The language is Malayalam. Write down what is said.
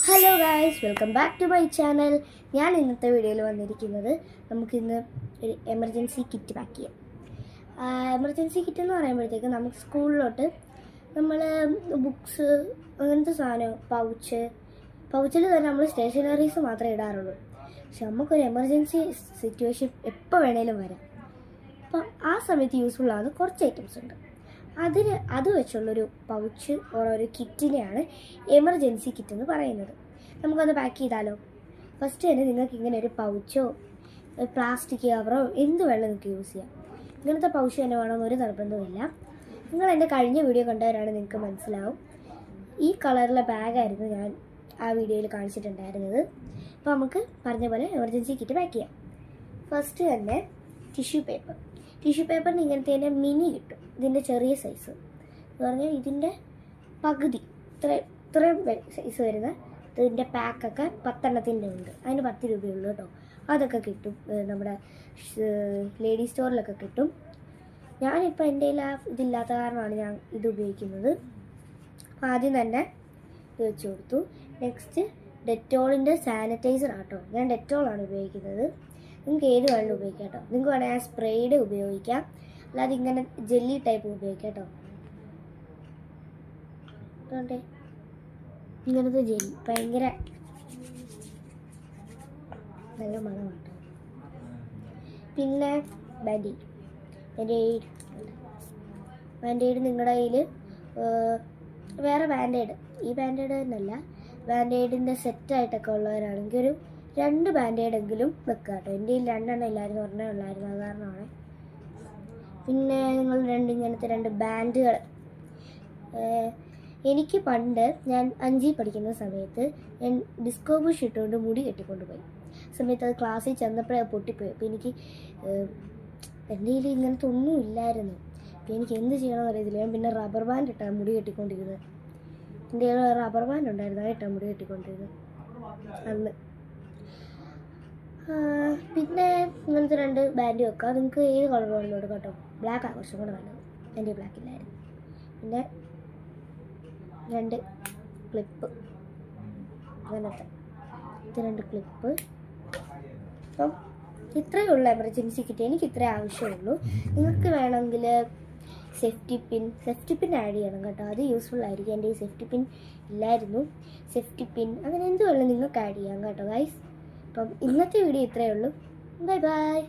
Hello guys, welcome back to my channel. ഞാൻ ഇന്നത്തെ വീഡിയോയിൽ വന്നിരിക്കുന്നത് നമുക്കിന്ന് ഒരു എമർജൻസി കിറ്റ് പാക്ക് ചെയ്യാം. എമർജൻസി കിറ്റ് എന്ന് പറയുമ്പോഴത്തേക്ക് നമുക്ക് സ്കൂളിലോട്ട് നമ്മൾ ബുക്സ് അങ്ങനത്തെ സാധനം പൗച്ചിൽ തന്നെ നമ്മൾ സ്റ്റേഷനറീസ് മാത്രമേ ഇടാറുള്ളൂ. പക്ഷെ നമുക്കൊരു എമർജൻസി സിറ്റുവേഷൻ എപ്പോൾ വേണേലും വരാം. അപ്പോൾ ആ സമയത്ത് യൂസ്ഫുള്ളാകുന്ന കുറച്ച് ഐറ്റംസ് ഉണ്ട്. അത് വെച്ചുള്ളൊരു പൗച്ച് ഒരു കിറ്റിനെയാണ് എമർജൻസി കിറ്റ് എന്ന് പറയുന്നത്. നമുക്കൊന്ന് പാക്ക് ചെയ്താലോ. ഫസ്റ്റ് തന്നെ നിങ്ങൾക്ക് ഇങ്ങനെ ഒരു പൗച്ചോ പ്ലാസ്റ്റിക് കവറോ എന്ത് വേണം നിങ്ങൾക്ക് യൂസ് ചെയ്യാം. ഇങ്ങനത്തെ പൗച്ച് തന്നെ വേണമെന്ന് ഒരു നിർബന്ധമില്ല. നിങ്ങൾ എൻ്റെ കഴിഞ്ഞ വീഡിയോ കണ്ടവരാണ്, നിങ്ങൾക്ക് മനസ്സിലാവും. ഈ കളറിലെ ബാഗായിരുന്നു ഞാൻ ആ വീഡിയോയിൽ കാണിച്ചിട്ടുണ്ടായിരുന്നത്. അപ്പോൾ നമുക്ക് പറഞ്ഞ പോലെ എമർജൻസി കിറ്റ് പാക്ക് ചെയ്യാം. ഫസ്റ്റ് തന്നെ ടിഷ്യൂ പേപ്പറിന് ഇങ്ങനത്തെ തന്നെ മിനി കിട്ടും. ഇതിൻ്റെ ചെറിയ സൈസ് എന്ന് പറഞ്ഞാൽ ഇതിൻ്റെ പകുതി ഇത്രയും സൈസ് വരുന്ന ഇതിൻ്റെ പാക്കൊക്കെ 10 എണ്ണത്തിൻ്റെ ഉണ്ട്. അതിന് 10 രൂപയുള്ളൂ കേട്ടോ. അതൊക്കെ കിട്ടും, നമ്മുടെ ലേഡീസ് സ്റ്റോറിലൊക്കെ കിട്ടും. ഞാനിപ്പോൾ എൻ്റെ ഇതില്ലാത്ത കാരണമാണ് ഞാൻ ഇത് ഉപയോഗിക്കുന്നത്. അപ്പോൾ ആദ്യം തന്നെ ഇത് വെച്ച് കൊടുത്തു. നെക്സ്റ്റ് ഡെറ്റോളിൻ്റെ സാനിറ്റൈസർ ആട്ടോ. ഞാൻ ഡെറ്റോളാണ് ഉപയോഗിക്കുന്നത്. നിങ്ങൾക്ക് ഏത് വേണമെങ്കിലും ഉപയോഗിക്കാം കേട്ടോ. നിങ്ങൾക്ക് വേണമെങ്കിൽ സ്പ്രേഡ് ഉപയോഗിക്കാം, അല്ലാതെ ഇങ്ങനെ ജെല്ലി ടൈപ്പ് ഉപയോഗിക്കാം കേട്ടോ. അതുകൊണ്ട് ഇങ്ങനത്തെ ജെല്ലി ഭയങ്കര നല്ല മണമാണ്. പിന്നെ ബാൻഡേഡ് നിങ്ങളുടെ കയ്യിൽ വേറെ ഈ ബാൻഡേഡ് തന്നെയല്ല, ബാൻഡേഡിൻ്റെ സെറ്റായിട്ടൊക്കെ ഉള്ളവരാണെങ്കിൽ ഒരു 2 ബാൻഡേഡെങ്കിലും വെക്കുക കേട്ടോ. എൻ്റെ കയ്യിൽ 2 എണ്ണം ഇല്ലായിരുന്നു, ഒരെണ്ണം ഉള്ളായിരുന്നു, അത് കാരണമാണ്. പിന്നെ നിങ്ങൾ ഇങ്ങനത്തെ 2 ബാൻഡുകൾ. എനിക്ക് പണ്ട് ഞാൻ 5ൽ പഠിക്കുന്ന സമയത്ത് ഞാൻ ഡിസ്കോ ബുഷ് ഇട്ടുകൊണ്ട് മുടി കെട്ടിക്കൊണ്ടുപോയി. സമയത്ത് അത് ക്ലാസ്സിൽ ചെന്നപ്പോഴേ പൊട്ടിപ്പോയി. അപ്പോൾ എനിക്ക് എൻ്റെ കയ്യിൽ ഇങ്ങനത്തെ ഒന്നും ഇല്ലായിരുന്നു. അപ്പോൾ എനിക്ക് എന്ത് ചെയ്യണമെന്ന് അറിയത്തില്ല. ഞാൻ പിന്നെ റബ്ബർ ബാൻഡ് ഇട്ടാണ് മുടി കെട്ടിക്കൊണ്ടിരുന്നത്. എൻ്റെ കയ്യിൽ റബ്ബർ ബാൻഡ് ഉണ്ടായിരുന്നു, അതായിട്ടാണ് മുടി കെട്ടിക്കൊണ്ടിരുന്നത് അന്ന്. പിന്നെ ഇങ്ങനത്തെ 2 ബാൻഡ് വെക്കുക. നിങ്ങൾക്ക് ഏത് കളർ വേണമെങ്കിലും എടുക്കാം കേട്ടോ. ബ്ലാക്കാണ് കുറച്ചും കൂടെ നല്ലത്, എൻ്റെ ബ്ലാക്കില്ലായിരുന്നു. പിന്നെ 2 ക്ലിപ്പ്, അങ്ങനത്തെ 2 ക്ലിപ്പ്. അപ്പം ഇത്രയേ ഉള്ളൂ എമർജൻസി കിറ്റ്. എനിക്ക് ഇത്രേ ആവശ്യമുള്ളൂ. നിങ്ങൾക്ക് വേണമെങ്കിൽ സേഫ്റ്റി പിൻ ആഡ് ചെയ്യണം കേട്ടോ. അത് യൂസ്ഫുൾ ആയിരിക്കും. എൻ്റെ ഈ സേഫ്റ്റി പിൻ ഇല്ലായിരുന്നു. സേഫ്റ്റി പിൻ അങ്ങനെ എന്ത് വേണം നിങ്ങൾക്ക് ആഡ് ചെയ്യാം കേട്ടോ ഗൈസ്. അപ്പം ഇന്നത്തെ വീഡിയോ ഇത്രയേ ഉള്ളൂ. Bye bye.